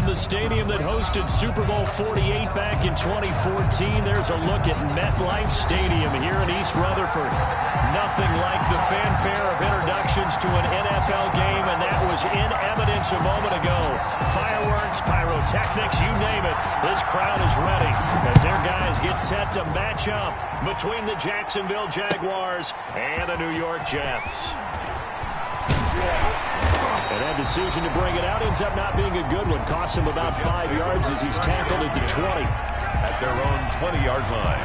From the stadium that hosted Super Bowl 48 back in 2014, there's a look at MetLife Stadium here in East Rutherford. Nothing like the fanfare of introductions to an NFL game, and that was in evidence a moment ago. Fireworks, pyrotechnics, you name it. This crowd is ready as their guys get set to match up between the Jacksonville Jaguars and the New York Jets. And that decision to bring it out ends up not being a good one. Cost him about 5 yards as he's tackled at the 20. At their own 20-yard line.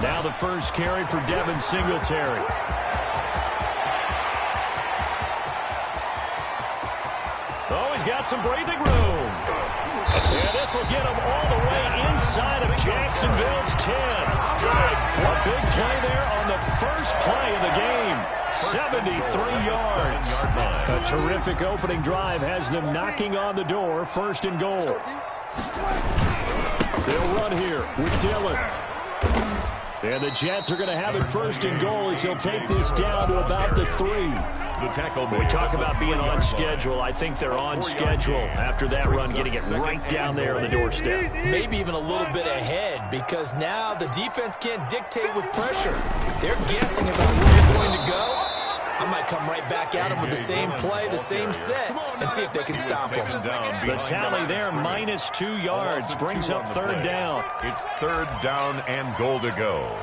Now the first carry for Devin Singletary. Oh, he's got some breathing room. And this will get him all the way inside of Jacksonville's 10. A big play there on the first play of the game. 73 yards. A terrific opening drive has them knocking on the door. First and goal. They'll run here with Dillon. And the Jets are going to have it first and goal as he'll take this down to about the 3. The tackle. We talk about being on schedule. I think they're on schedule after that run, getting it right down there on the doorstep. Maybe even a little bit ahead, because now the defense can't dictate with pressure. They're guessing about where they're going to go. I might come right back at them with the same play, the same set, and see if they can stop them. The tally there, minus 2 yards, brings up third down. It's third down and goal to go.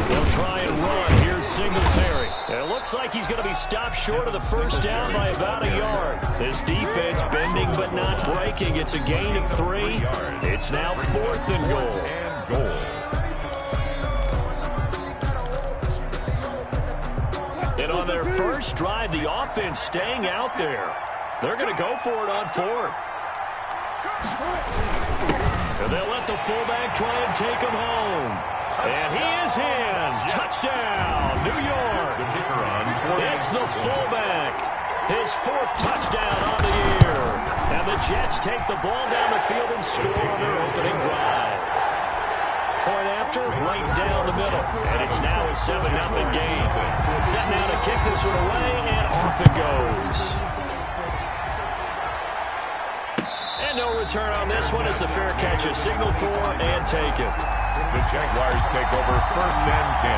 They'll try and run. Here's Singletary. It looks like he's going to be stopped short of the first down by about a yard. This defense bending but not breaking. It's a gain of 3. It's now fourth and goal. And on their first drive, the offense staying out there. They're going to go for it on fourth. And they'll let the fullback try and take him home. And he is in. Touchdown, New York. It's the fullback. His 4th touchdown on the year. And the Jets take the ball down the field and score on their opening drive. Point after, right down the middle. And it's now a 7-0 game. Set now to kick this one away, and off it goes. And no return on this one as the fair catch is signaled for and taken. The Jaguars take over first and 10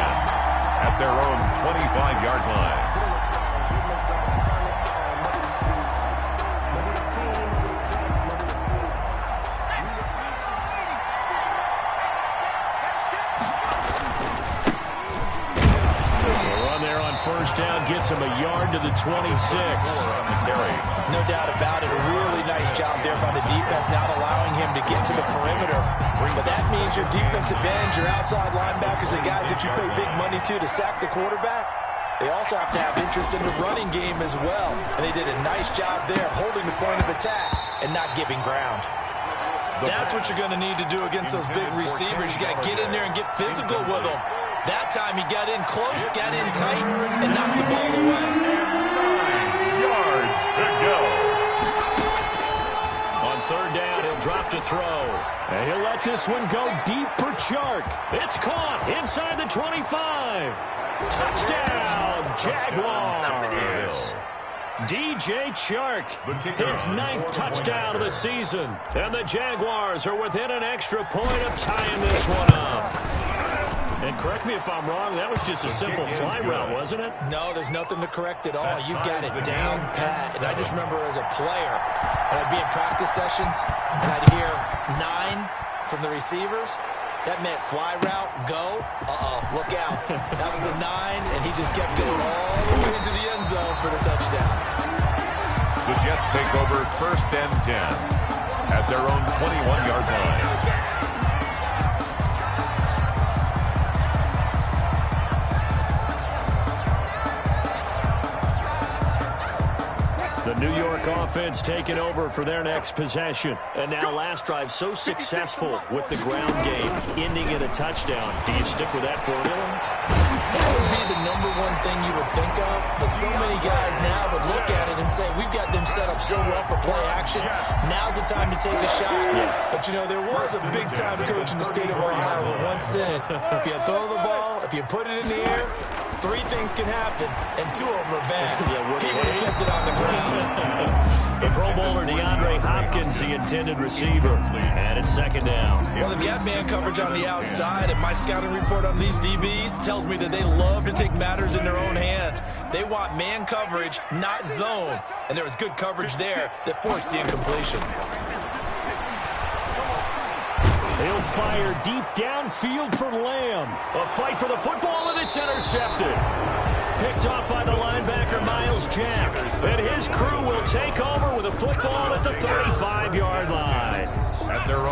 at their own 25-yard line. First down gets him a yard to the 26. No doubt about it. A really nice job there by the defense, not allowing him to get to the perimeter. But that means your defensive ends, your outside linebackers, the guys that you pay big money to sack the quarterback, they also have to have interest in the running game as well. And they did a nice job there holding the point of attack and not giving ground. That's what you're going to need to do against those big receivers. You got to get in there and get physical with them. That time he got in close, got in tight, and knocked the ball away. 9 yards to go. On third down, he'll drop to throw. And he'll let this one go deep for Chark. It's caught inside the 25. Touchdown, Jaguars. DJ Chark, his 9th touchdown of the season. And the Jaguars are within an extra point of tying this one up. And correct me if I'm wrong, that was just a simple fly route, wasn't it? No, there's nothing to correct at all. You've got it down pat. And I just remember as a player, when I'd be in practice sessions, and I'd hear 9 from the receivers. That meant fly route, go. Look out. That was the 9, and he just kept going all the way into the end zone for the touchdown. The Jets take over first and 10 at their own 21-yard line. The New York offense taking over for their next possession. And now last drive so successful with the ground game, ending in a touchdown. Do you stick with that formula? That would be the #1 thing you would think of, but so many guys now would look at it and say, we've got them set up so well for play action. Now's the time to take a shot. Yeah. But, you know, there was a big-time coach in the state of Ohio who once said, if you throw the ball, if you put it in the air, 3 things can happen, and 2 of them are bad. He would have kissed it on the ground. The Pro Bowler DeAndre Hopkins, the intended receiver, and it's second down. Well, they've got man coverage on the outside, and my scouting report on these DBs tells me that they love to take matters in their own hands. They want man coverage, not zone, and there was good coverage there that forced the incompletion. He'll fire deep downfield for Lamb. A fight for the football, and it's intercepted. Picked off by the linebacker, Miles Jack. And his crew will take over with a football at the 35-yard line.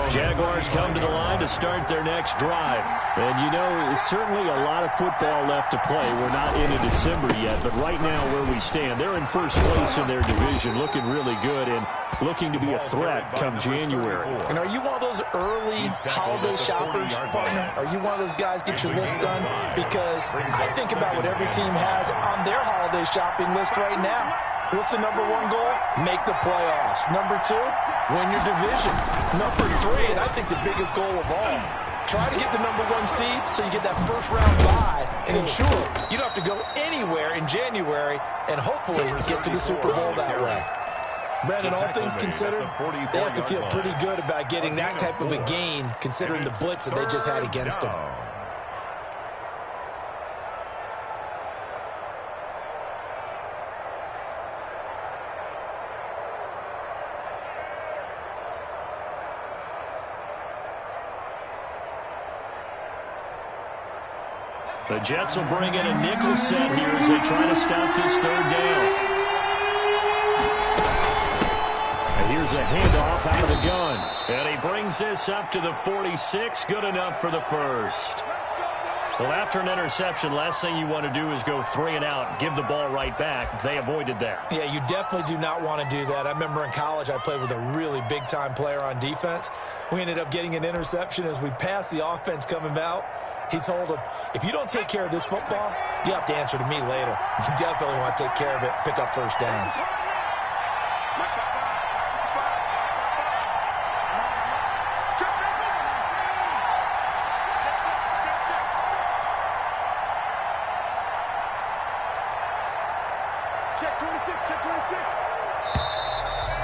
Jaguars come to the line to start their next drive. And, you know, certainly a lot of football left to play. We're not into December yet, but right now where we stand, they're in first place in their division, looking really good and looking to be a threat come January. And are you one of those early holiday shoppers, partner? Are you one of those guys get your list done? Because I think about what every team has on their holiday shopping list right now. What's the #1 goal? Make the playoffs. #2, win your division. #3, and I think the biggest goal of all, try to get the #1 seed so you get that first-round bye and ensure you don't have to go anywhere in January and hopefully get to the Super Bowl that way. Brandon, all things considered, they have to feel pretty good about getting that type of a gain considering the blitz that they just had against them. The Jets will bring in a nickel set here as they try to stop this third down. And here's a handoff out of the gun. And he brings this up to the 46. Good enough for the first. Well, after an interception, last thing you want to do is go 3 and out and give the ball right back. They avoided that. Yeah, you definitely do not want to do that. I remember in college I played with a really big-time player on defense. We ended up getting an interception as we passed the offense coming out. He told him, if you don't take care of this football, you have to answer to me later. You definitely want to take care of it, pick up first downs.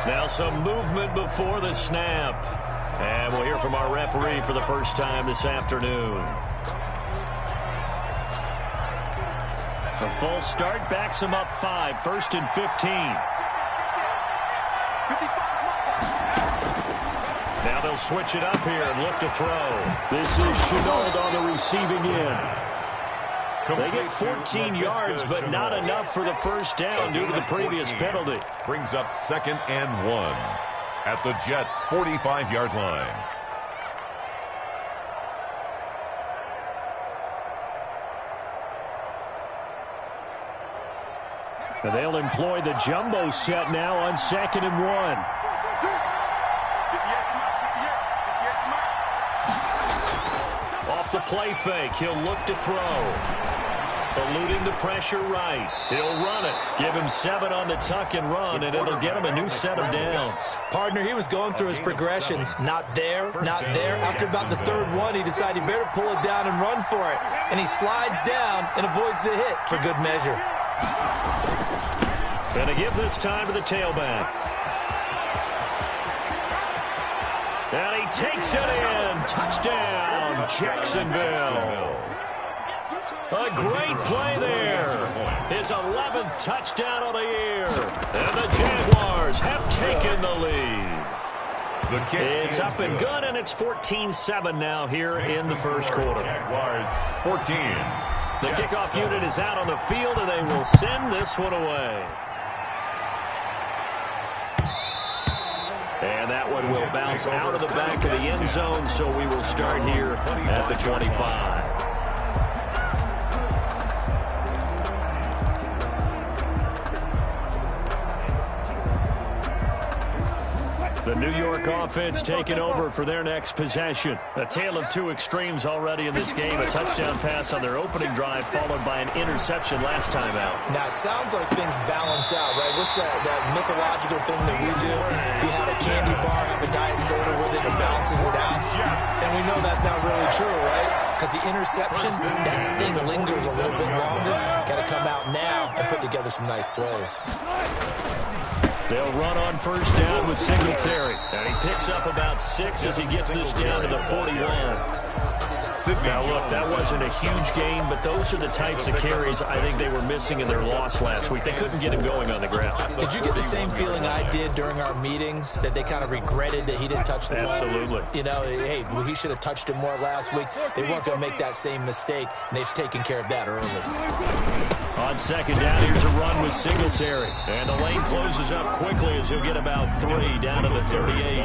Now some movement before the snap. And we'll hear from our referee for the first time this afternoon. The false start backs him up 5, 1st and 15. Now they'll switch it up here and look to throw. This is Shenault on the receiving end. They get 14 yards, but not enough for the first down due to the previous penalty. Brings up 2nd and 1 at the Jets' 45-yard line. And they'll employ the jumbo set now on 2nd and 1. Off the play fake, he'll look to throw. Eluding the pressure right. He'll run it. Give him 7 on the tuck and run, and it'll get him a new set of downs. Partner, he was going through his progressions. Not there, not there. After about the 3rd one, he decided he better pull it down and run for it. And he slides down and avoids the hit for good measure. And to give this time to the tailback. And he takes it in. Touchdown, Jacksonville. A great play there. His 11th touchdown of the year. And the Jaguars have taken the lead. It's up and good, and it's 14-7 now here in the first quarter. Jaguars 14. The kickoff unit is out on the field, and they will send this one away. And that one will bounce out of the back of the end zone, so we will start here at the 25. The New York offense taking over for their next possession. A tale of two extremes already in this game. A touchdown pass on their opening drive, followed by an interception last time out. Now, it sounds like things balance out, right? What's that mythological thing that we do? If you have a candy bar, have a diet soda with it, it balances it out. And we know that's not really true, right? Because the interception, that sting lingers a little bit longer. Got to come out now and put together some nice plays. They'll run on first down with Singletary. And he picks up about 6 as he gets this down to the 41. Now, look, that wasn't a huge gain, but those are the types of carries I think they were missing in their loss last week. They couldn't get him going on the ground. Did you get the same feeling I did during our meetings, that they kind of regretted that he didn't touch the ball? Absolutely. You know, hey, he should have touched him more last week. They weren't going to make that same mistake, and they've taken care of that early. On second down, here's a run with Singletary. And the lane closes up quickly as he'll get about 3 down to the 38.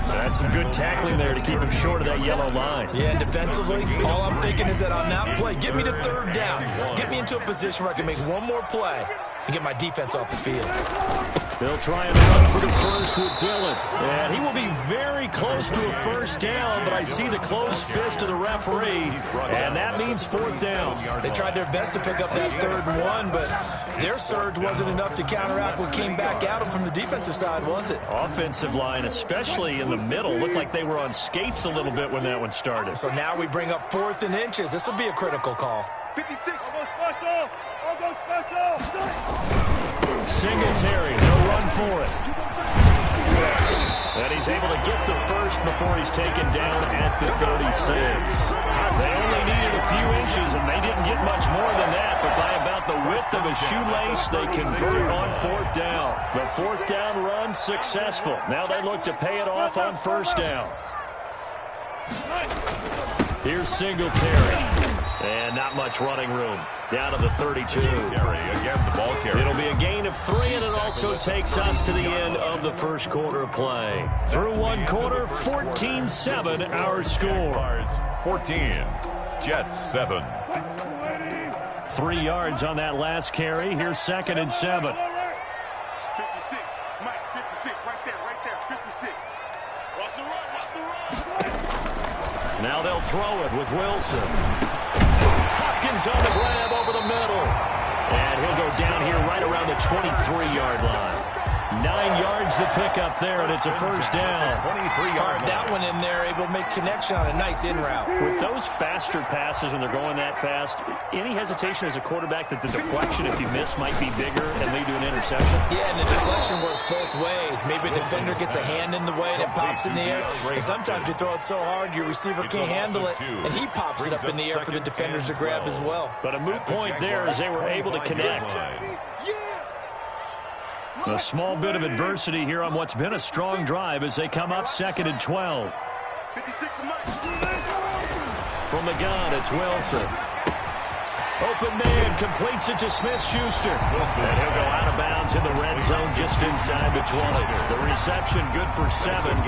That's some good tackling there to keep him short of that yellow line. Yeah, and defensively, all I'm thinking is that on that play, get me to third down. Get me into a position where I can make one more play and get my defense off the field. They'll try and run for the first with Dillon. And he will be very close to a first down, but I see the closed fist of the referee, and that means fourth down. They tried their best to pick up that 3rd and 1, but their surge wasn't enough to counteract what came back at them from the defensive side, was it? Offensive line, especially in the middle, looked like they were on skates a little bit when that one started. So now we bring up 4th and inches. This will be a critical call. 56, almost special! Almost special! Singletary, he'll run for it. And he's able to get the first before he's taken down at the 36. They only needed a few inches, and they didn't get much more than that, but by about the width of a shoelace, they convert on 4th down. The 4th down run successful. Now they look to pay it off on first down. Here's Singletary. And not much running room. Down to the 32. Again, the ball carrier. It'll be a gain of 3, and it also takes us to the end of the first quarter of play. Through one quarter, 14-7 our score. 14. Jets 7. 3 yards on that last carry. Here's 2nd and 7. 56, Mike, 56, right there, 56. Watch the run. Now they'll throw it with Wilson. Hopkins on the grab over the middle. And he'll go down here right around the 23-yard line. 9 yards to pick up there, and it's a first down. Fired that one in there, able to make connection on a nice in route. With those faster passes when they're going that fast, any hesitation as a quarterback that the deflection, if you miss, might be bigger and lead to an interception? Yeah, and the deflection works both ways. Maybe a defender gets a hand in the way and it pops in the air. And sometimes you throw it so hard your receiver can't handle it, and he pops it up in the air for the defenders to grab as well. But a moot point there as they were able to connect. A small bit of adversity here on what's been a strong drive as they come up 2nd and 12. 56, Mike. From the gun, it's Wilson. Open man, completes it to Smith-Schuster. And he'll go out of bounds in the red zone just inside the 20. The reception good for 7.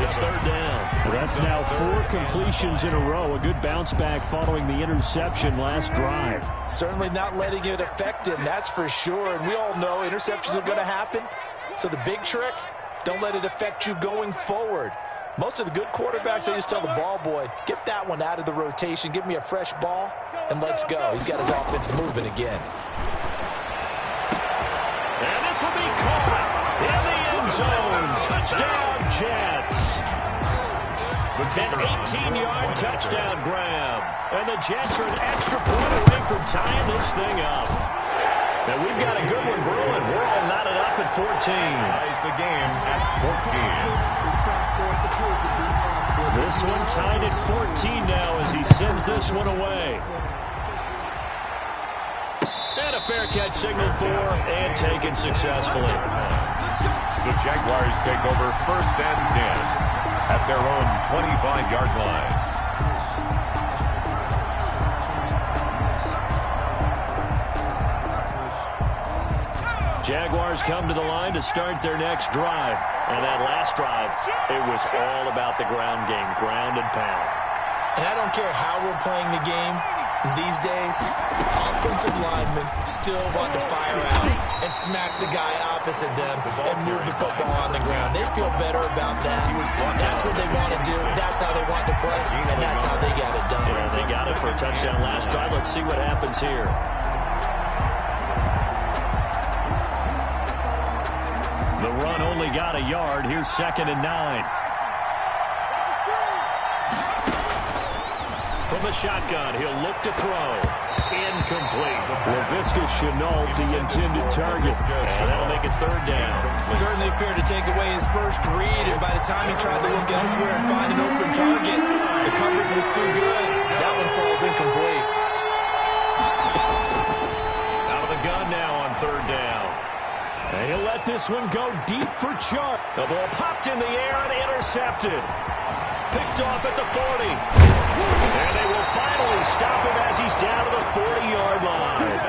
It's 3rd down. That's now 4 completions in a row. A good bounce back following the interception last drive. Certainly not letting it affect him, that's for sure. And we all know interceptions are going to happen. So the big trick, don't let it affect you going forward. Most of the good quarterbacks, they just tell the ball boy, get that one out of the rotation, give me a fresh ball, and let's go. He's got his offense moving again. And this will be caught in the end zone. Touchdown, Jets. An 18-yard touchdown grab. And the Jets are an extra point away from tying this thing up. And we've got a good one brewing. We're all knotted up at 14. Ties the game at 14. This one tied at 14 now as he sends this one away. And a fair catch signaled for and taken successfully. The Jaguars take over 1st and 10 at their own 25-yard line. Jaguars come to the line to start their next drive. And that last drive, it was all about the ground game, ground and pound. And I don't care how we're playing the game these days, offense offensive linemen still want to fire out and smack the guy opposite them and move the football on the ground. They feel better about that. That's what they want to do. That's how they want to play, and that's how they got it done. Yeah, they got it for a touchdown last drive. Let's see what happens here. The run only got a yard. Here's 2nd and 9. From the shotgun, he'll look to throw. Incomplete. Laviska Shenault, the intended target. And that'll make it 3rd down. Certainly appeared to take away his first read, and by the time he tried to look elsewhere and find an open target, the coverage was too good. That one falls incomplete. Out of the gun now on 3rd down. And he'll let this one go deep for Chuck. The ball popped in the air and intercepted. Picked off at the 40. And they will finally stop him as he's down to the 40-yard line.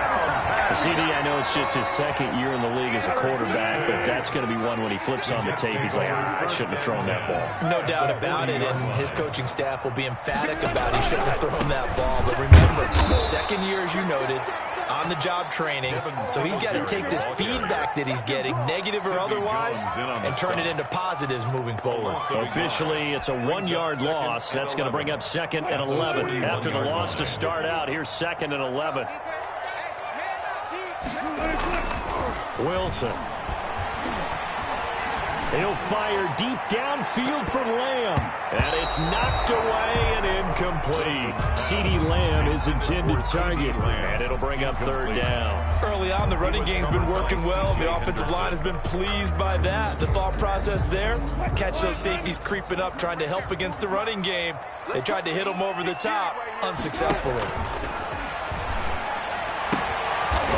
CD, I know it's just his 2nd year in the league as a quarterback, but that's going to be one when he flips on the tape. He's like, I shouldn't have thrown that ball. No doubt about it, and his coaching staff will be emphatic about he shouldn't have thrown that ball. But remember, 2nd year, as you noted, on-the-job training, so he's got to take this feedback that he's getting, negative or otherwise, and turn it into positives moving forward. Officially, it's a 1-yard loss. That's going to bring up 2nd and 11. After the loss to start out, here's 2nd and 11. Wilson. He'll fire deep downfield from Lamb. And it's knocked away and incomplete. CD Lamb is intended target. And it'll bring up 3rd down. Early on, the running game's been working well. The offensive line has been pleased by that. The thought process there, catch those safeties creeping up, trying to help against the running game. They tried to hit them over the top, unsuccessfully.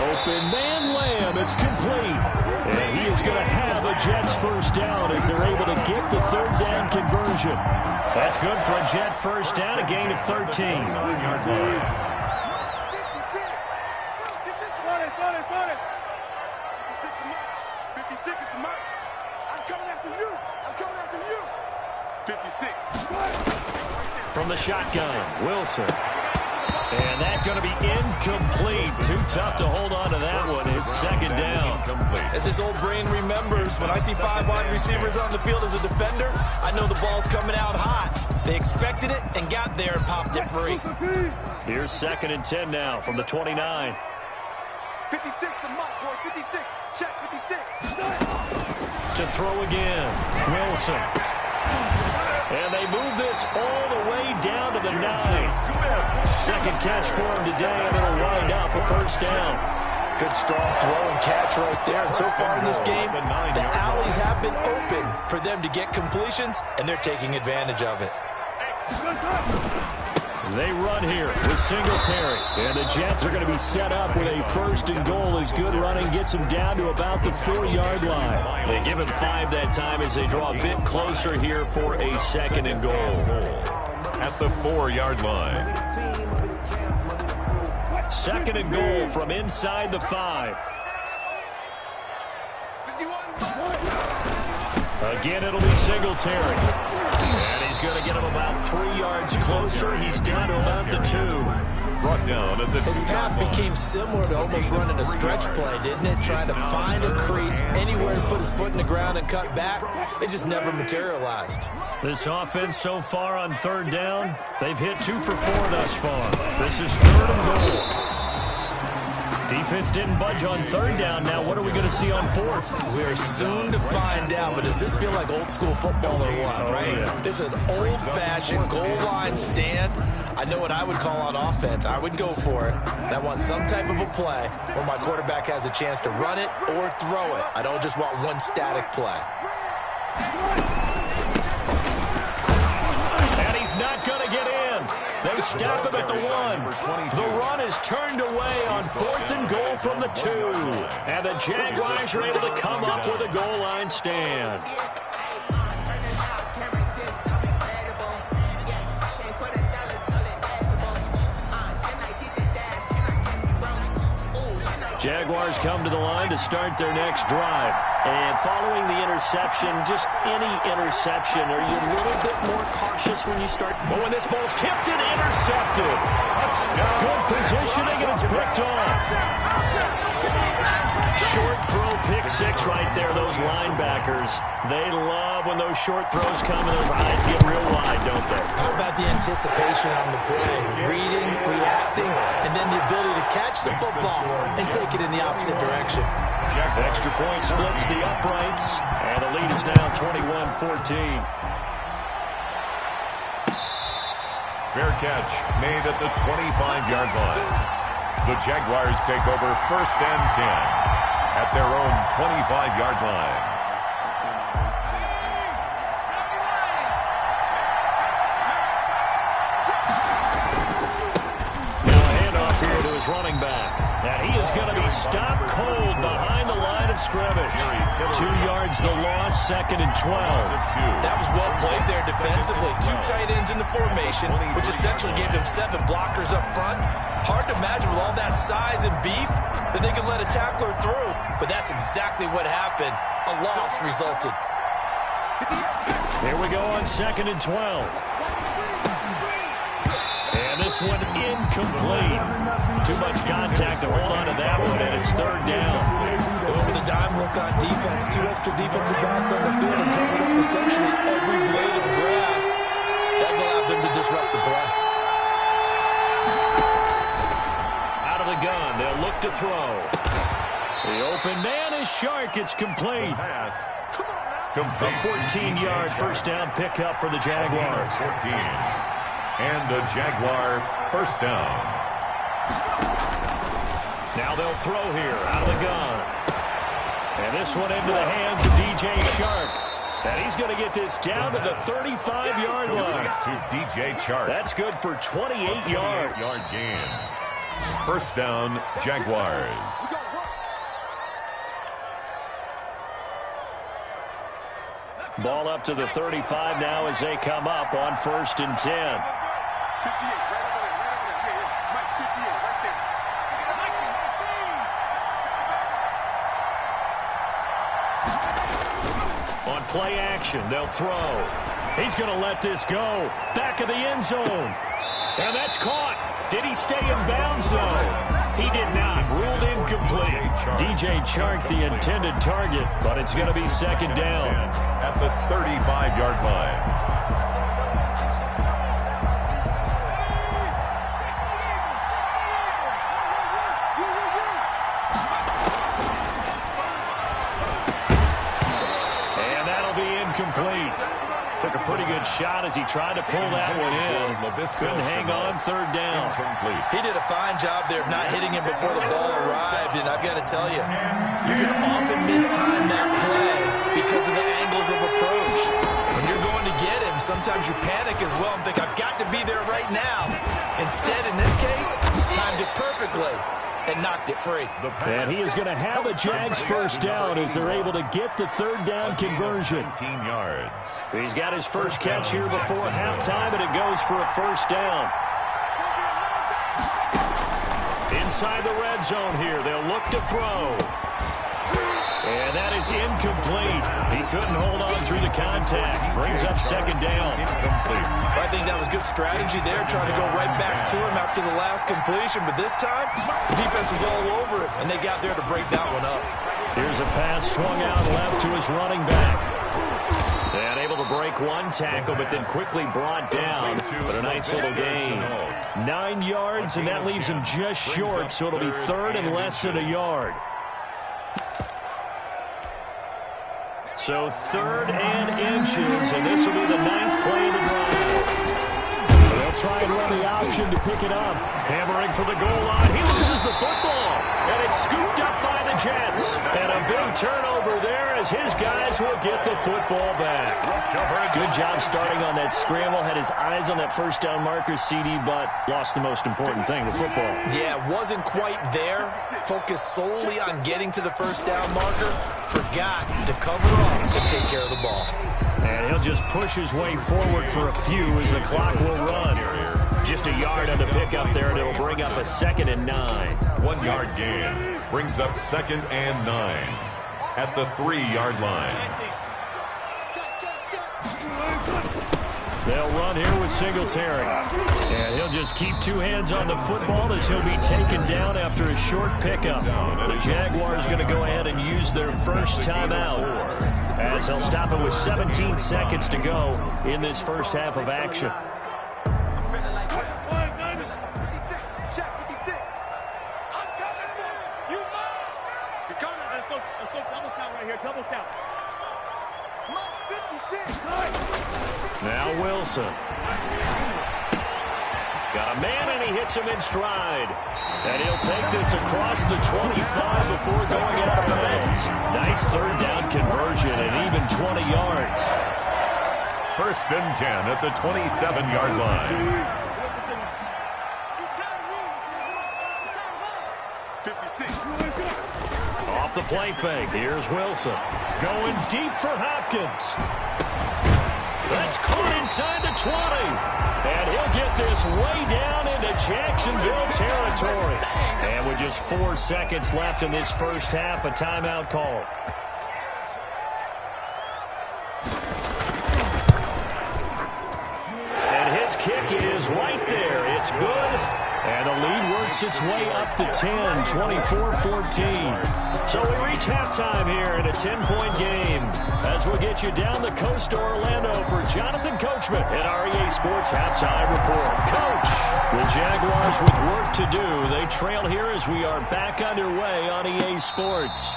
Open man Lamb, it's complete. And he is going to have a Jets 1st down as they're able to get the 3rd down conversion. That's good for a Jet 1st down, a gain of 13. From the shotgun, Wilson. And that's going to be incomplete. Too tough to hold on to that one. It's 2nd down. As his old brain remembers, when I see 5 wide receivers on the field as a defender, I know the ball's coming out hot. They expected it and got there and popped it free. Here's 2nd and 10 now from the 29. 56 to Moss, boy. 56. Check 56. To throw again. Wilson. And they move this all the way down to the 9. 2nd catch for him today, and it'll wind up a 1st down. Good strong throw and catch right there. And so far in this game, the alleys have been open for them to get completions, and they're taking advantage of it. They run here with Singletary. And the Jets are going to be set up with a 1st and goal as good running gets them down to about the 4-yard line. They give him 5 that time as they draw a bit closer here for a 2nd and goal. At the 4-yard line. 2nd and goal from inside the 5. Again, it'll be Singletary. And he's going to get him about 3 yards closer. He's down to about the 2. Brought down at the 2-yard line. His path became similar to almost running a stretch play, didn't it? Trying to find a crease anywhere to put his foot in the ground and cut back. It just never materialized. This offense so far on 3rd down, they've hit 2 for 4 thus far. This is 3rd and goal. Defense didn't budge on 3rd down. Now what are we going to see on 4th? We're soon to find out, but does this feel like old school football or what, right? Yeah. This is an old-fashioned goal line stand. I know what I would call on offense. I would go for it. And I want some type of a play where my quarterback has a chance to run it or throw it. I don't just want one static play. And he's not going to get in. They stop him at the 1. The run is turned away on 4th and goal from the 2. And the Jaguars are able to come up with a goal line stand. Jaguars come to the line to start their next drive. And following the interception, just any interception, are you a little bit more cautious when you start? Oh, and this ball's tipped and intercepted. Good positioning, and it's picked off. Short throw, pick six right there. Those linebackers, they love when those short throws come and those eyes get real wide, don't they? How about the anticipation on the play? Reading, reacting, and then the ability to catch the football and take it in the opposite direction. Extra point splits the uprights, and the lead is now 21-14. Fair catch made at the 25-yard line. The Jaguars take over 1st and 10 at their own 25-yard line. Now a handoff here to his running back. And he is going to be stopped cold behind the line of scrimmage. 2 yards the loss, 2nd and 12. That was well played there defensively. 2 tight ends in the formation, which essentially gave them 7 blockers up front. Hard to imagine with all that size and beef that they could let a tackler through. But that's exactly what happened. A loss resulted. Here we go on 2nd and 12. And this one incomplete. Too much contact to hold on to that one, and it's 3rd down. Over the dime look on defense. 2 extra defensive backs on the field and covered up essentially every blade of grass. That allowed them to disrupt the play. Out of the gun, they'll look to throw. The open man is Shark. It's complete. Pass. A 14-yard first down pickup for the Jaguars. 14. And a Jaguar first down. Now they'll throw here out of the gun. And this one into the hands of DJ Shark. And he's going to get this down to the 35-yard line. To DJ Chark. That's good for 28 yards. 28-yard gain. First down, Jaguars. Ball up to the 35 now as they come up on 1st and 10. On play action, they'll throw. He's going to let this go. Back of the end zone. And that's caught. Did he stay in bounds, though? He did not. Ruled incomplete. DJ Chark, the intended target, but it's going to be 2nd down. At the 35-yard line. And that'll be incomplete. Took a pretty good shot as he tried to pull that one in. Couldn't hang on, 3rd down. He did a fine job there of not hitting him before the ball arrived, and I've got to tell you, you can often mistime that play because of the angles of approach. When you're going to get him, sometimes you panic as well and think, I've got to be there right now. Instead, in this case, timed it perfectly and knocked it free. And he is going to have a Jags first down as they're able to get the 3rd down conversion. 19 yards. He's got his first catch here before halftime, and it goes for a first down. Inside the red zone here, they'll look to throw. And that is incomplete. He couldn't hold on through the contact. Brings up 2nd down. Incomplete. I think that was good strategy there, trying to go right back to him after the last completion. But this time, the defense was all over it, and they got there to break that one up. Here's a pass swung out left to his running back. And able to break one tackle, but then quickly brought down. But a nice little gain. 9 yards, and that leaves him just short, so it'll be 3rd and less than a yard. So 3rd and inches, and this will be the 9th play of the drive. They'll try and run the option to pick it up. Hammering for the goal line. He loses the football, and it's scooped up by the Jets. And a big turnover there as his guys will get the football back. Good job starting on that scramble. Had his eyes on that first down marker, CD, but lost the most important thing, the football. Yeah, wasn't quite there. Focused solely on getting to the first down marker. Forgot to cover up and take care of the ball. And he'll just push his way forward for a few as the clock will run. Just a yard on the pickup there, and it'll bring up a 2nd and 9. 1 yard gain. Brings up 2nd and 9. at the 3-yard line. They'll run here with Singletary. And he'll just keep two hands on the football as he'll be taken down after a short pickup. The Jaguars going to go ahead and use their first timeout as they'll stop it with 17 seconds to go in this first half of action. Now Wilson. Got a man, and he hits him in stride. And he'll take this across the 25 before going out of bounds. Nice third down conversion and even 20 yards. 1st and 10 at the 27-yard line. 56. Off the play fake. Here's Wilson. Going deep for Hopkins. That's caught inside the 20. And he'll get this way down into Jacksonville territory. And with just 4 seconds left in this first half, a timeout call. And his kick is right there. It's good. And the lead works its way up to 10, 24-14. So we reach halftime here in a 10-point game as we'll get you down the coast to Orlando for Jonathan Coachman at our EA Sports Halftime Report. Coach, the Jaguars with work to do. They trail here as we are back underway on EA Sports.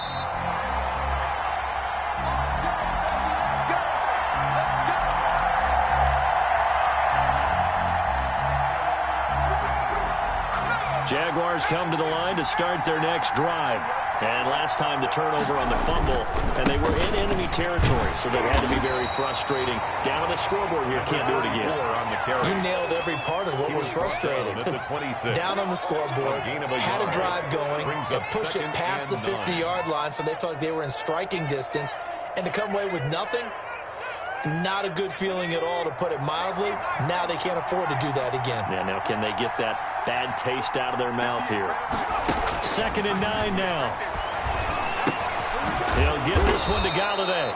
Jaguars come to the line to start their next drive. And last time the turnover on the fumble, and they were in enemy territory, so that had to be very frustrating. Down on the scoreboard here, can't do it again. You nailed every part of what was frustrating. Down on the scoreboard, had a drive going, and pushed it past the 50-yard line, so they felt like they were in striking distance. And to come away with nothing, not a good feeling at all, to put it mildly. Now they can't afford to do that again. Yeah, now can they get that bad taste out of their mouth here? 2nd and 9 now. He'll give this one to Galladay.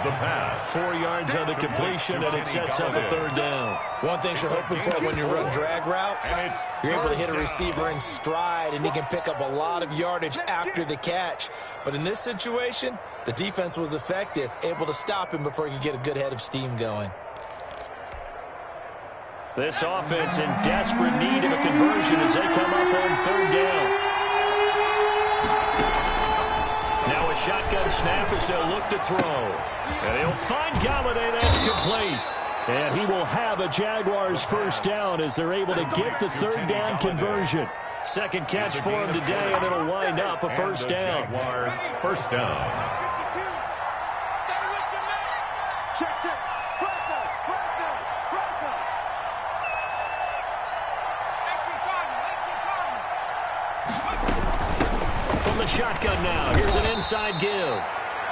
The pass. 4 yards on the completion, and it sets up a 3rd down. One thing you're hoping for when you run drag routes, you're able to hit a receiver in stride, and he can pick up a lot of yardage after the catch. But in this situation, the defense was effective, able to stop him before he could get a good head of steam going. This offense in desperate need of a conversion as they come up on 3rd down. Now a shotgun snap as they'll look to throw. And he'll find Galladay. That's complete. And he will have a Jaguars first down as they're able to get the 3rd down conversion. Second catch for him today, and it'll wind up a first down. First down. Check, check. From the shotgun now, here's an inside give.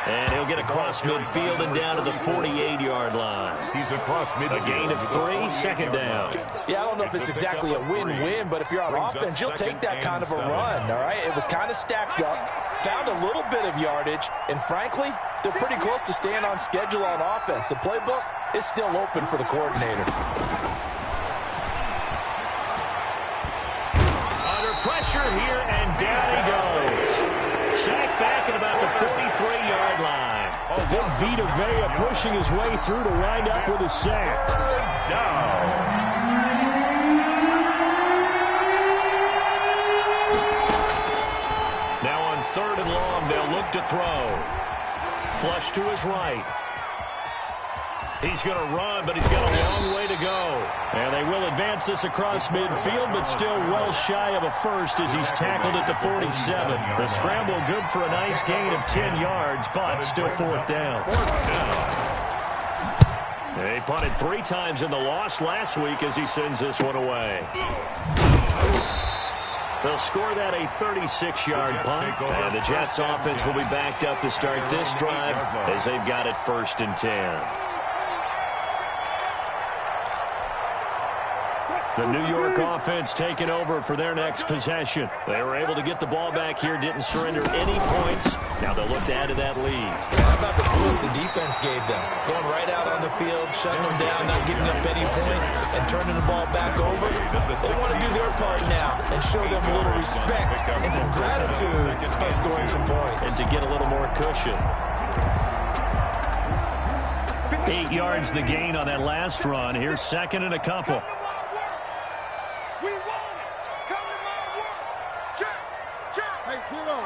And he'll get across midfield and down to the 48-yard line. He's across midfield. A gain of 3, second down. Yeah, I don't know if it's exactly a win-win, but if you're on offense, you'll take that kind of a run, all right? It was kind of stacked up, found a little bit of yardage, and frankly, they're pretty close to staying on schedule on offense. The playbook is still open for the coordinator. Under pressure here, and down he goes. Sacked back at about the 43-yard line. Oh, big Vita Vea pushing his way through to wind up with a sack. Now on 3rd and long, they'll look to throw. Flush to his right. He's going to run, but he's got a long way to go. And they will advance this across midfield, but still well shy of a first as he's tackled at the 47. The scramble good for a nice gain of 10 yards, but still 4th down. They punted 3 times in the loss last week as he sends this one away. They'll score that a 36-yard punt, and the Jets offense will be backed up to start this drive as they've got it 1st and 10. The New York offense taking over for their next possession. They were able to get the ball back here, didn't surrender any points. Now they'll look to add to that lead. How about the boost the defense gave them? Going right out on the field, shutting them down, not giving up any points, and turning the ball back over. They want to do their part now and show them a little respect and some gratitude by scoring some points. And to get a little more cushion. 8 yards the gain on that last run. Here's second and a couple. We want it. Come to my work. Check. Check. Hey, 0.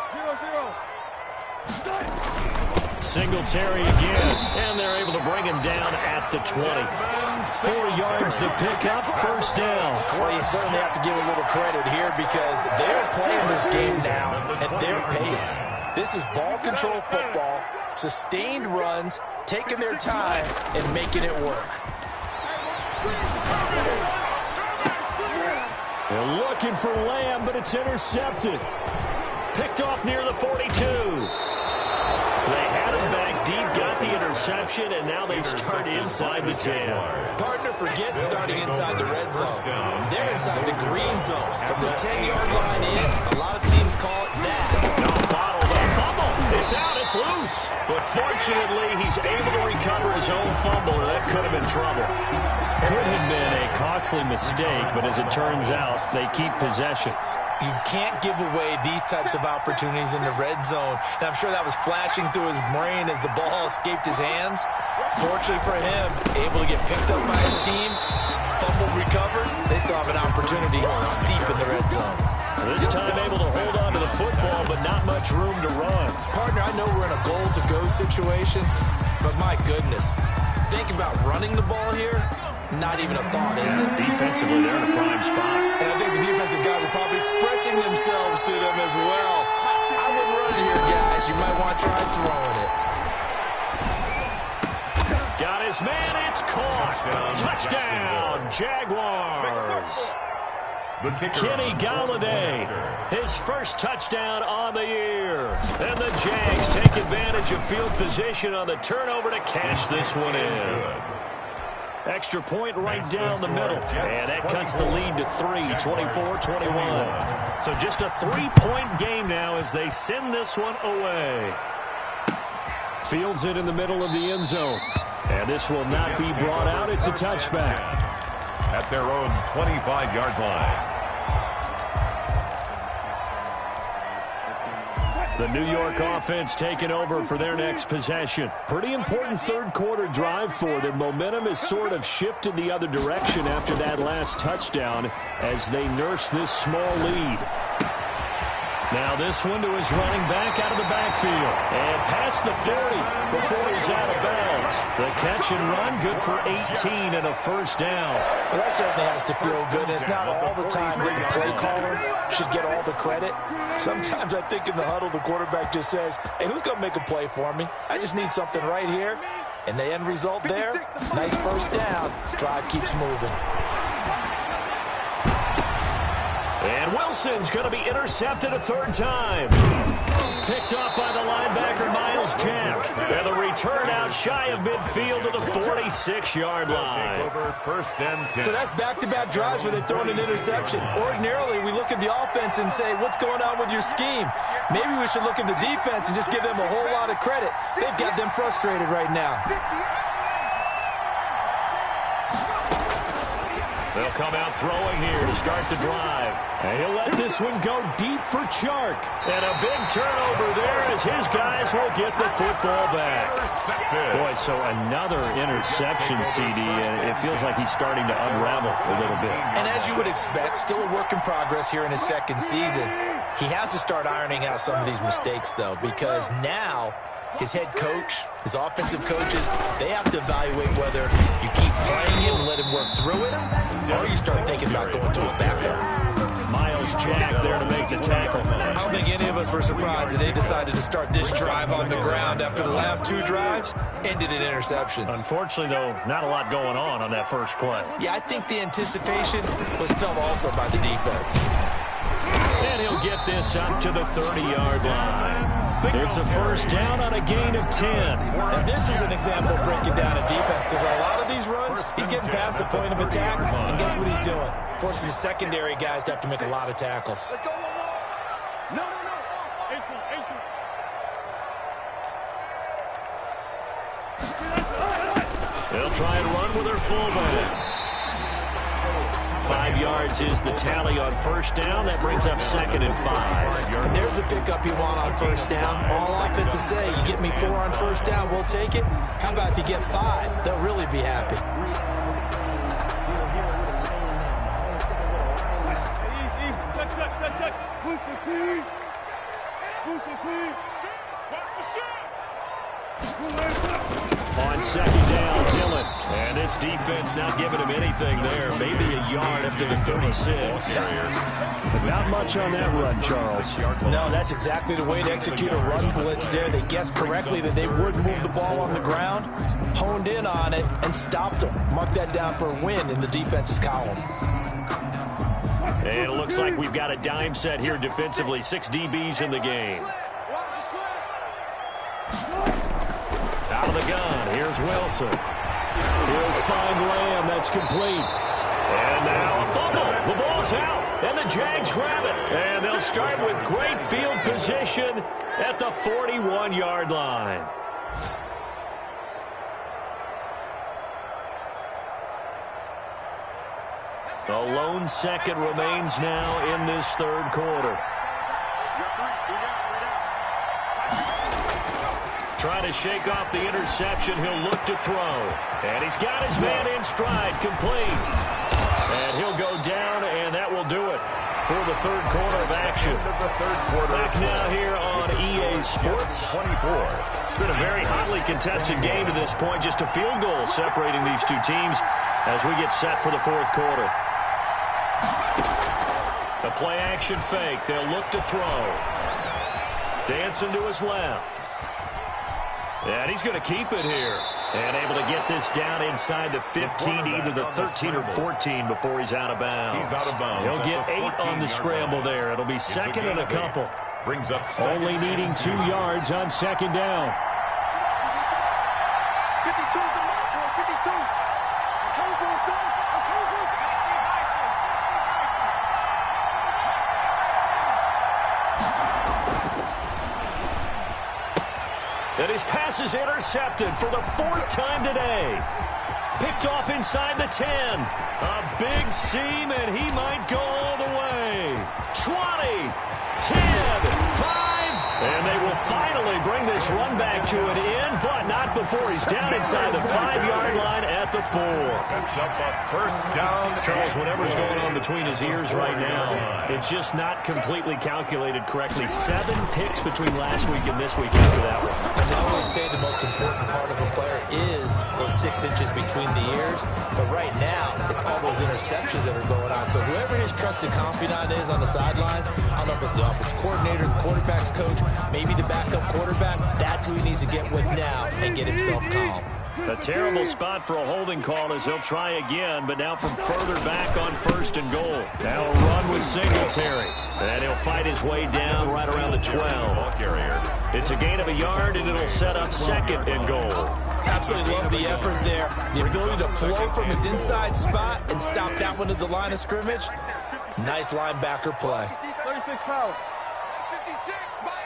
Singletary again, and they're able to bring him down at the 20. 4 yards the pickup, first down. Well, you certainly have to give a little credit here because they're playing this game now at their pace. This is ball control football, sustained runs, taking their time, and making it work. They're looking for Lamb, but it's intercepted. Picked off near the 42. They had him back deep, got the interception, and now they start inside the 10. Partner forgets starting inside the red zone. They're inside the green zone. From the 10-yard line in, a lot of teams call it that. No, bottled up. Fumble. It's out. It's loose. But fortunately, he's able to recover his own fumble, or that could have been trouble. Could have been a costly mistake, but as it turns out, they keep possession. You can't give away these types of opportunities in the red zone. And I'm sure that was flashing through his brain as the ball escaped his hands. Fortunately for him, able to get picked up by his team, fumble recovered. They still have an opportunity deep in the red zone. This time able to hold on to the football, but not much room to run. Partner, I know we're in a goal-to-go situation, but my goodness, think about running the ball here. Not even a thought, is it? Defensively, they're in a prime spot. And I think the defensive guys are probably expressing themselves to them as well. I wouldn't run it here, guys. You might want to try throwing it. Got his man. It's caught. Touchdown, Jaguars. Kenny Galladay, his first touchdown on the year. And the Jags take advantage of field position on the turnover to cash this one in. Extra point right down the middle. And that cuts the lead to 3, 24-21. So just a 3-point game now as they send this one away. Fields it in the middle of the end zone. And this will not be brought out. It's a touchback. At their own 25-yard line. The New York offense taking over for their next possession. Pretty important third-quarter drive for them. Momentum has sort of shifted the other direction after that last touchdown as they nurse this small lead. Now this one to his running back out of the backfield. And past the 40 before he's out of bounds. The catch and run good for 18 and a first down. Well, that certainly has to feel good. It's not all the time that the play caller should get all the credit. Sometimes I think in the huddle the quarterback just says, hey, who's going to make a play for me? I just need something right here. And the end result there, nice first down. Drive keeps moving. And Wilson's going to be intercepted a third time. Picked off by the linebacker, Miles Jack. And the return out shy of midfield to the 46-yard line. First and 10. So that's back-to-back drives where they've thrown an interception. Ordinarily, we look at the offense and say, what's going on with your scheme? Maybe we should look at the defense and just give them a whole lot of credit. They've got them frustrated right now. They'll come out throwing here to start the drive. And he'll let this one go deep for Chark. And a big turnover there as his guys will get the football back. Boy, so another interception, CD, and it feels like he's starting to unravel a little bit. And as you would expect, still a work in progress here in his second season. He has to start ironing out some of these mistakes, though, because now his head coach, his offensive coaches, they have to evaluate whether you keep playing him and let him work through it, or you start thinking about going to a backup. Miles Jack there to make the tackle. I don't think any of us were surprised that they decided to start this drive on the ground after the last two drives ended in interceptions. Unfortunately, though, not a lot going on that first play. Yeah, I think the anticipation was felt also by the defense. And And he'll get this up to the 30-yard line. It's a first down on a gain of 10. And this is an example of breaking down a defense, because a lot of these runs, he's getting past the point of attack, and guess what he's doing? Forcing the secondary guys to have to make a lot of tackles. Let's go one more. No. They'll try and run with their fullback. 5 yards is the tally on first down. That brings up 2nd and 5. And there's the pickup you want on first down. All offenses say, you get me 4 on first down, we'll take it. How about if you get 5? They'll really be happy. On second down, Dillon. And this defense not giving him anything there. Maybe a yard up to the 36. Not much on that run, Charles. No, that's exactly the way to execute a run blitz there. They guessed correctly that they would move the ball on the ground, honed in on it, and stopped them. Mark that down for a win in the defense's column. And it looks like we've got a dime set here defensively. 6 DBs in the game. Out of the gun, here's Wilson. He'll find Lamb, that's complete. And now a fumble. The ball's out, and the Jags grab it. And they'll start with great field position at the 41-yard line. A lone second remains now in this third quarter. Trying to shake off the interception. He'll look to throw. And he's got his man in stride, complete. And he'll go down, and that will do it for the third quarter of action. Back now here on EA Sports 24. It's been a very hotly contested game to this point. Just a field goal separating these two teams as we get set for the fourth quarter. The play-action fake. They'll look to throw. Dancing to his left. And he's going to keep it here. And able to get this down inside the 15, either the 13 or 14 before he's out of bounds. He's out of bounds. He'll get 8 on the scramble there. It'll be second and a couple. Brings up only needing 2 yards on second down. 52 to mark, bro. 52. I'm coming for you, son. I'm coming for you. And his pass is intercepted for the 4th time today. Picked off inside the 10. A big seam, and he might go all the way. 20, 10, 5. And they will finally bring this run back to an end, but not before he's down inside the 5-yard line at the 4. Sets up a first down. Charles, whatever's going on between his ears right now, it's just not completely calculated correctly. 7 picks between last week and this week after that one. And I always say the most important part of a player is those 6 inches between the ears. But right now, it's all those interceptions that are going on. So whoever his trusted confidant is on the sidelines, I don't know if it's the offensive coordinator, the quarterback's coach, maybe the backup quarterback, that's who he needs to get with now and get himself calm. A terrible spot for a holding call as he'll try again, but now from further back on 1st and goal. Now a run with Singletary. And he'll fight his way down right around the 12. It's a gain of a yard, and it'll set up 2nd and goal. Absolutely love the effort there. The ability to flow from his inside spot and stop that one at the line of scrimmage. Nice linebacker play. 36 power. 56, Mike.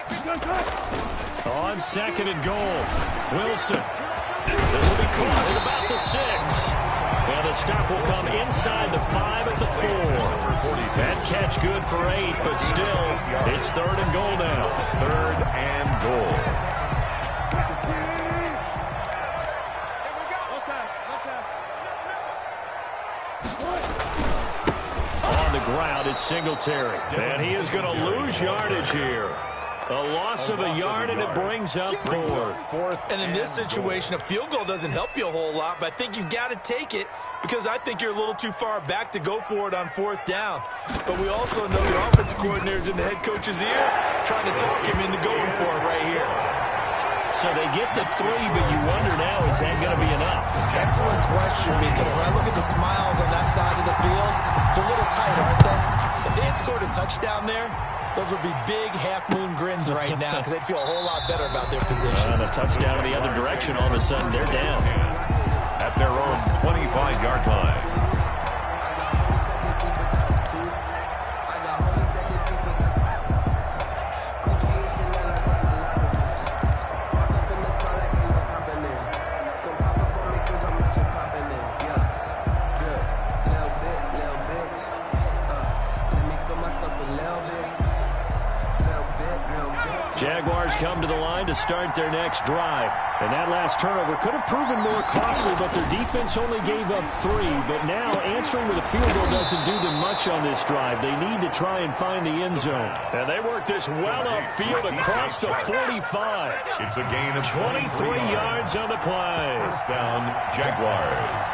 On 2nd and goal, Wilson. This will be caught at about the 6. And the stop will come inside the 5 at the 4. That catch good for 8, but still, it's 3rd and goal now. 3rd and goal. On the ground, it's Singletary. And he is going to lose yardage here. A loss of a yard, and it brings up 4th. And in this situation, a field goal doesn't help you a whole lot, but I think you've got to take it because I think you're a little too far back to go for it on 4th down. But we also know the offensive coordinator's in the head coach's ear trying to talk him into going for it right here. So they get the 3, but you wonder now, is that going to be enough? Excellent question, because when I look at the smiles on that side of the field, it's a little tight, aren't they? If they had scored a touchdown there, Those would be big half-moon grins right now because they'd feel a whole lot better about their position. And a touchdown in the other direction, all of a sudden they're down. At their own 25-yard line. Jaguars come to the line to start their next drive. And that last turnover could have proven more costly, but their defense only gave up 3. But now answering with a field goal doesn't do them much on this drive. They need to try and find the end zone. And they work this well upfield across the 45. It's a gain of 23 yards on the play. First down, Jaguars.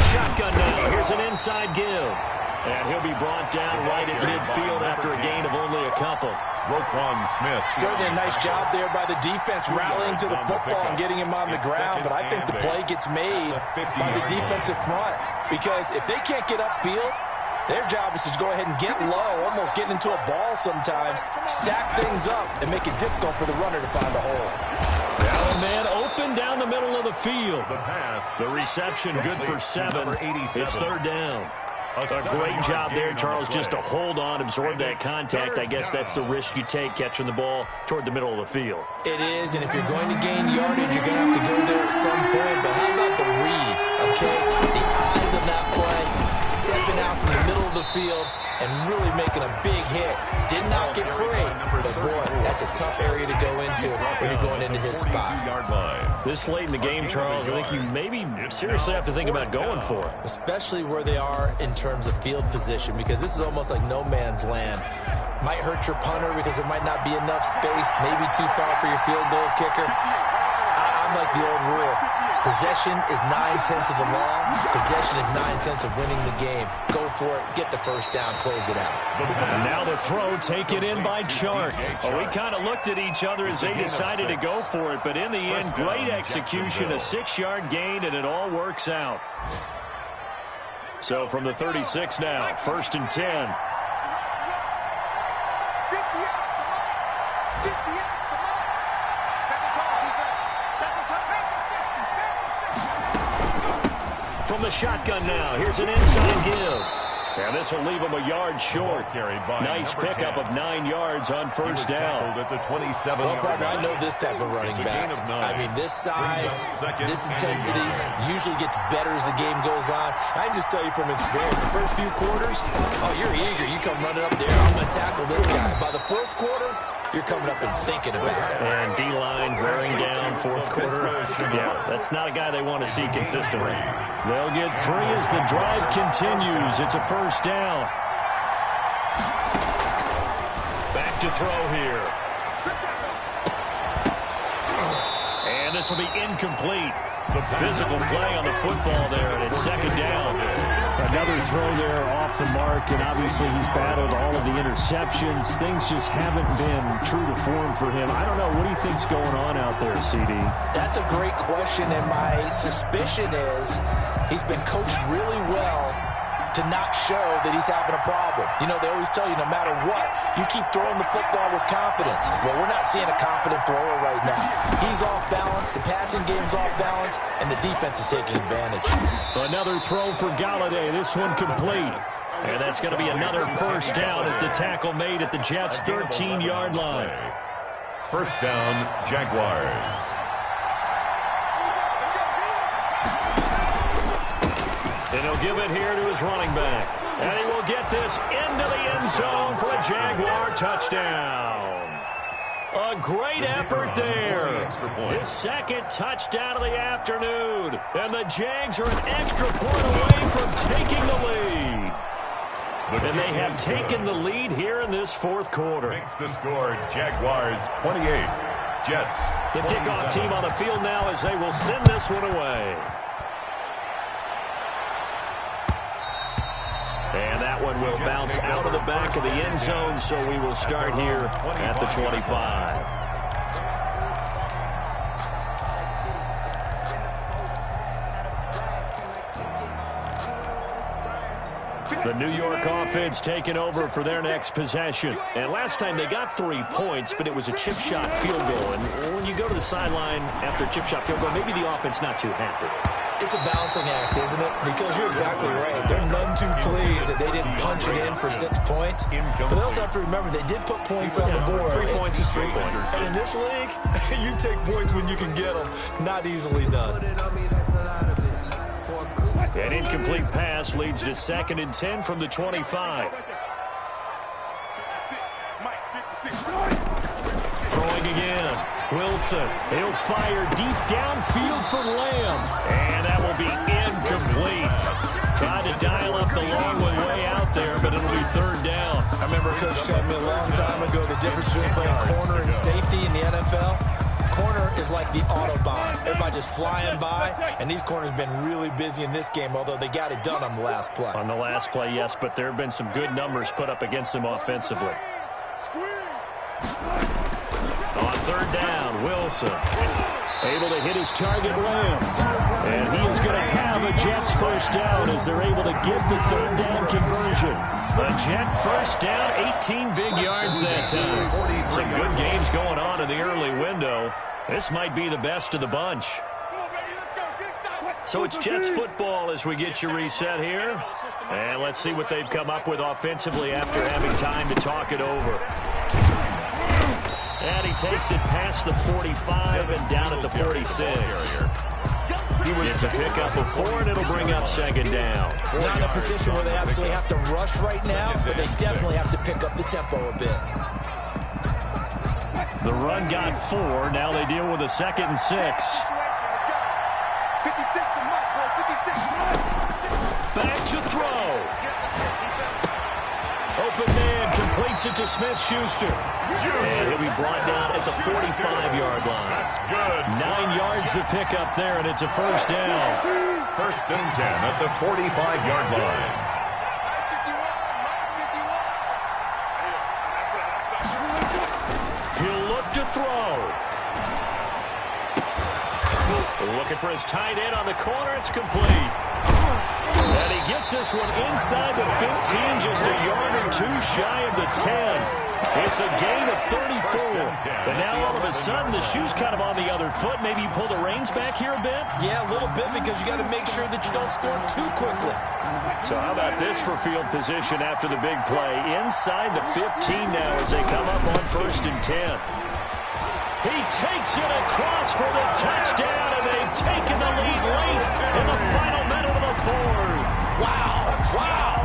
Shotgun now. Here's an inside give. And he'll be brought down right at midfield after a gain of only a couple. Roquan Smith. Certainly a nice job there by the defense rallying to the football and getting him on the ground. But I think the play gets made by the defensive front. Because if they can't get upfield, their job is to go ahead and get low, almost get into a ball sometimes, stack things up, and make it difficult for the runner to find a hole. Allen man open down the middle of the field. The reception good for 7. It's third down. A great job there, Charles, just to hold on, absorb that contact. I guess that's the risk you take catching the ball toward the middle of the field. It is, and if you're going to gain yardage, you're going to have to go there at some point. But how about the read, okay? The eyes of that play, stepping out from the middle of the field and really making a big hit. Did not get free, but boy, that's a tough area to go into when you're going into his spot. This late in the game, Charles, I think you maybe seriously have to think about going for it. Especially where they are in terms of field position, because this is almost like no man's land. Might hurt your punter because there might not be enough space, maybe too far for your field goal kicker. I'm like the old rule. Possession is 9/10 of the law. Possession is 9/10 of winning the game. Go for it. Get the first down. Close it out. And now the throw taken in by Chark. Well, we kind of looked at each other as they decided to go for it. But in the end, great execution, a 6-yard gain, and it all works out. So from the 36 now, 1st and 10. From the shotgun now, here's an inside give. And this will leave him a yard short. Nice pickup of 9 yards on first down. At the 27. Well, partner, I know this type of running back. I mean, this size, this intensity usually gets better as the game goes on. I just tell you from experience, the first few quarters, oh, you're eager. You come running up there, I'm going to tackle this guy. By the 4th quarter, you're coming up and thinking about it. And D-line wearing down 4th quarter. Yeah, that's not a guy they want to see consistently. They'll get 3 as the drive continues. It's a first down. Back to throw here. And this will be incomplete. The physical play on the football there, and it's 2nd down. Another throw there off the mark, and obviously he's battled all of the interceptions. Things just haven't been true to form for him. I don't know. What do you think's going on out there, CD? That's a great question, and my suspicion is he's been coached really well to not show that he's having a problem. You know, they always tell you no matter what, you keep throwing the football with confidence. Well, we're not seeing a confident thrower right now. He's off balance, the passing game's off balance, and the defense is taking advantage. Another throw for Galladay. This one complete. And that's going to be another first down as the tackle made at the Jets' 13-yard line. First down, Jaguars. And he'll give it here to his running back. And he will get this into the end zone for a Jaguar touchdown. A great effort there. His 2nd touchdown of the afternoon. And the Jags are an extra point away from taking the lead. And they have taken the lead here in this 4th quarter. Makes the score, Jaguars 28, Jets. The kickoff team on the field now as they will send this one away. And that one will bounce out of the back of the end zone, so we will start here at the 25. The New York offense taking over for their next possession. And last time they got 3 points, but it was a chip shot field goal. And when you go to the sideline after a chip shot field goal, maybe the offense not too happy. It's a balancing act, isn't it? Because you're exactly right. They're none too pleased that they didn't punch it in for 6 points. But they also have to remember they did put points on the board. 3 points is 3 points. And in this league, you take points when you can get them. Not easily done. An incomplete pass leads to 2nd and 10 from the 25. Throwing again. Wilson. He'll fire deep downfield for Lamb. And that will be incomplete. Tried to dial up the long one way out there, but it'll be 3rd down. I remember Coach telling me a long time ago the difference between playing corner and safety in the NFL. Corner is like the Autobahn. Everybody just flying by, and these corners have been really busy in this game, although they got it done on the last play. On the last play, yes, but there have been some good numbers put up against them offensively. On 3rd down, Wilson able to hit his target, Lamb. And he is going to have a Jets first down as they're able to get the 3rd down conversion. A Jet first down, 18 big yards that time. Some good games going on in the early window. This might be the best of the bunch. So it's Jets football as we get you reset here. And let's see what they've come up with offensively after having time to talk it over. And he takes it past the 45 and down at the 46. It's a pickup of 4, and it'll bring up 2nd down. Not in a position where they absolutely have to rush right now, but they definitely have to pick up the tempo a bit. The run got 4. Now they deal with a 2nd and 6. Back to throw. Open man completes it to Smith-Schuster. And he'll be brought down at the 45-yard line. That's good. 9 yards to pick up there, and it's a first down. 1st and 10 at the 45-yard line. He'll look to throw. Looking for his tight end on the corner. It's complete. And he gets this one inside the 15, just a yard or 2 shy of the 10. It's a gain of 34. But now all of a sudden the shoe's kind of on the other foot. Maybe you pull the reins back here a bit? Yeah, a little bit, because you got to make sure that you don't score too quickly. So how about this for field position after the big play? Inside the 15 now as they come up on 1st and 10. He takes it across for the touchdown, and they've taken the lead late in the final minute of the 4th. Wow. Wow.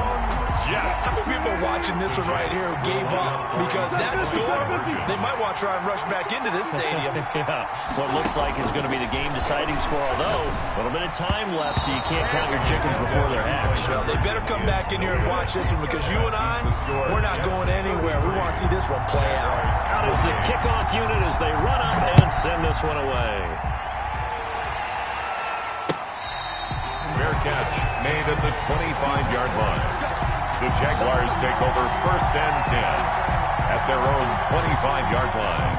Yes. How many people are watching this one right here who gave up? Because that score, they might want to try and rush back into this stadium. Yeah, what looks like is going to be the game-deciding score, although a little bit of time left, so you can't count your chickens before they're hatched. Well, they better come back in here and watch this one, because you and I, we're not going anywhere. We want to see this one play out. Out is the kickoff unit as they run up and send this one away. Fair catch made at the 25-yard line. The Jaguars take over 1st and 10 at their own 25-yard line.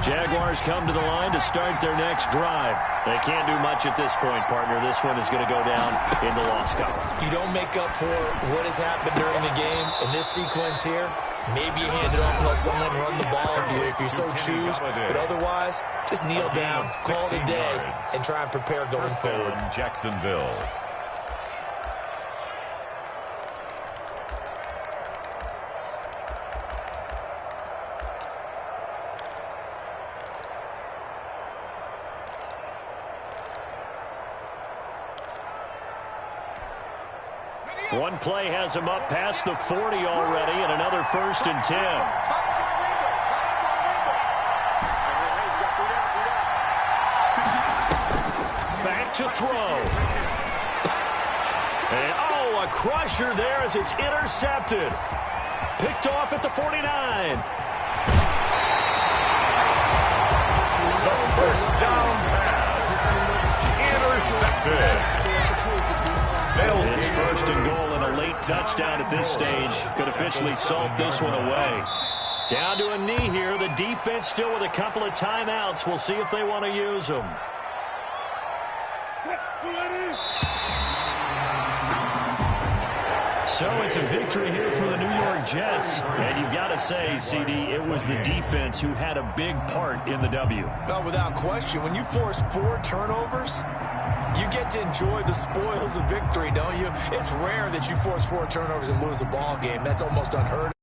Jaguars come to the line to start their next drive. They can't do much at this point, partner. This one is going to go down in the loss column. You don't make up for what has happened during the game in this sequence here. Maybe you hand it off and let someone run the ball if you so choose. But otherwise, just kneel down, call it a day, and try and prepare going forward. Jacksonville. One play has him up past the 40 already, and another 1st and 10. Back to throw. And, oh, a crusher there as it's intercepted. Picked off at the 49. The first down pass. Intercepted. It's 1st and goal and a late touchdown at this stage. Could officially salt this one away. Down to a knee here. The defense still with a couple of timeouts. We'll see if they want to use them. So it's a victory here for the New York Jets. And you've got to say, CD, it was the defense who had a big part in the W. Well, without question, when you force 4 turnovers, you get to enjoy the spoils of victory, don't you? It's rare that you force 4 turnovers and lose a ball game. That's almost unheard of.